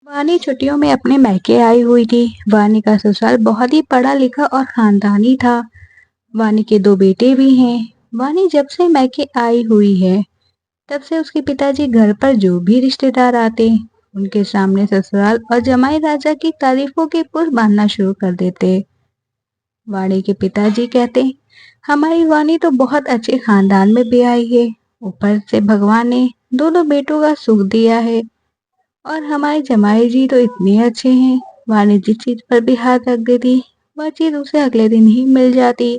वानी छुट्टियों में अपने मायके आई हुई थी। वानी का ससुराल बहुत ही पढ़ा लिखा और खानदानी था। वानी के दो बेटे भी हैं। वानी जब से मायके आई हुई है तब से उसके पिताजी घर पर जो भी रिश्तेदार आते उनके सामने ससुराल और जमाई राजा की तारीफों के पुल बांधना शुरू कर देते। वानी के पिताजी कहते, हमारी वानी तो बहुत अच्छे खानदान में भी आई है। ऊपर से भगवान ने दोनों बेटों का सुख दिया है और हमारे जमाई जी तो इतने अच्छे हैं। वानी जिस चीज पर भी हाथ रख देती वह चीज उसे अगले दिन ही मिल जाती।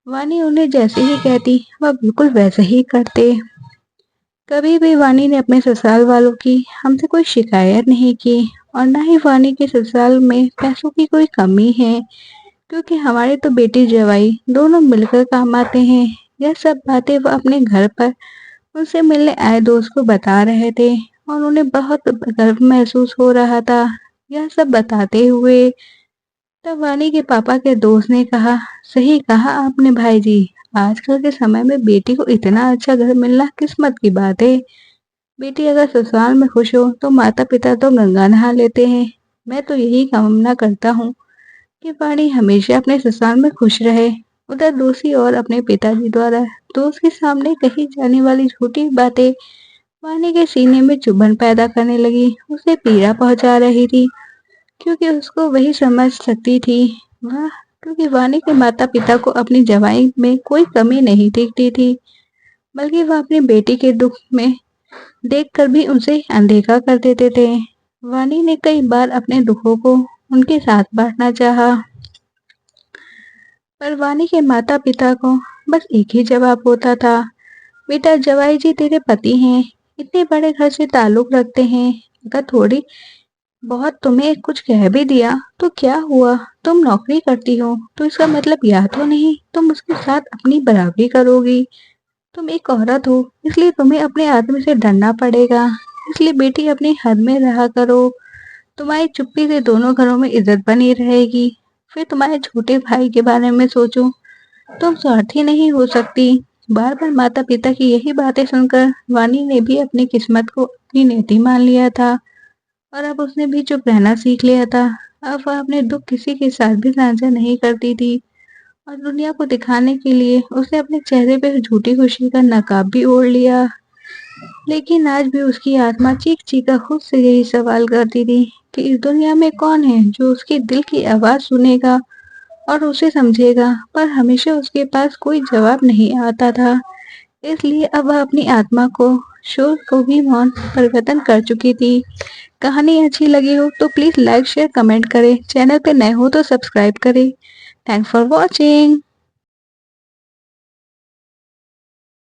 वानी उन्हें जैसे ही कहती वह बिल्कुल वैसे ही करते। कभी भी वानी ने अपने ससुराल वालों की हमसे कोई शिकायत नहीं की और ना ही वानी के ससुराल में पैसों की कोई कमी है, क्योंकि हमारे तो बेटी जवाई दोनों मिलकर काम आते हैं। यह सब बातें वह अपने घर पर उनसे मिलने आए दोस्त को बता रहे थे और उन्हें बहुत गर्व महसूस हो रहा था। यह सब बताते हुए तब वानी के पापा के दोस्त ने कहा, सही कहा आपने भाई जी, आजकल के समय में बेटी को इतना अच्छा घर मिलना किस्मत की बात है। बेटी अगर ससुराल में खुश हो तो माता पिता तो गंगा नहा लेते हैं। मैं तो यही कामना करता हूँ कि वाणी हमेशा अपने ससुराल में खुश रहे। उधर दूसरी ओर अपने पिताजी द्वारा दोस्त के सामने कही जाने वाली झूठी बातें वाणी के सीने में चुभन पैदा करने लगी, उसे पीड़ा पहुंचा रही थी। क्योंकि उसको वही समझ सकती थी वह क्योंकि वाणी के माता पिता को अपनी जवाई में कोई कमी नहीं दिखती थी, बल्कि वह अपनी बेटी के दुख में देखकर भी उनसे अनदेखा कर देते थे। वाणी ने कई बार अपने दुखों को उनके साथ बांटना चाहा, पर वाणी के माता पिता को बस एक ही जवाब होता था, बेटा जवाई जी तेरे पति हैं, इतने बड़े घर से ताल्लुक रखते हैं, अगर थोड़ी बहुत तुम्हें कुछ कह भी दिया तो क्या हुआ, तुम नौकरी करती हो तो इसका मतलब यह तो नहीं तुम उसके साथ अपनी बराबरी करोगी। तुम एक औरत हो इसलिए तुम्हें अपने आदमी से डरना पड़ेगा। इसलिए बेटी अपनी हद में रहा करो, तुम्हारी चुप्पी से दोनों घरों में इज्जत बनी रहेगी। फिर तुम्हारे छोटे भाई के बारे में सोचो, तुम स्वार्थी नहीं हो सकती। बार बार माता पिता की यही बातें सुनकर वानी ने भी अपनी किस्मत को अपनी नियति मान लिया था और अब उसने भी चुप रहना सीख लिया था। अब वह अपने दुख किसी के साथ भी साझा नहीं करती थी और दुनिया को दिखाने के लिए उसने अपने चेहरे पे झूठी खुशी का नकाब भी ओढ़ लिया। लेकिन आज भी उसकी आत्मा चीख चीख कर खुद से यही सवाल करती थी कि इस दुनिया में कौन है जो उसके दिल की आवाज सुनेगा और उसे समझेगा, पर हमेशा उसके पास कोई जवाब नहीं आता था। इसलिए अब वह अपनी आत्मा को शोर को भी मौन परिवर्तन कर चुकी थी। कहानी अच्छी लगी हो तो प्लीज लाइक शेयर कमेंट करें, चैनल पे नए हो तो सब्सक्राइब करें। Thanks for watching.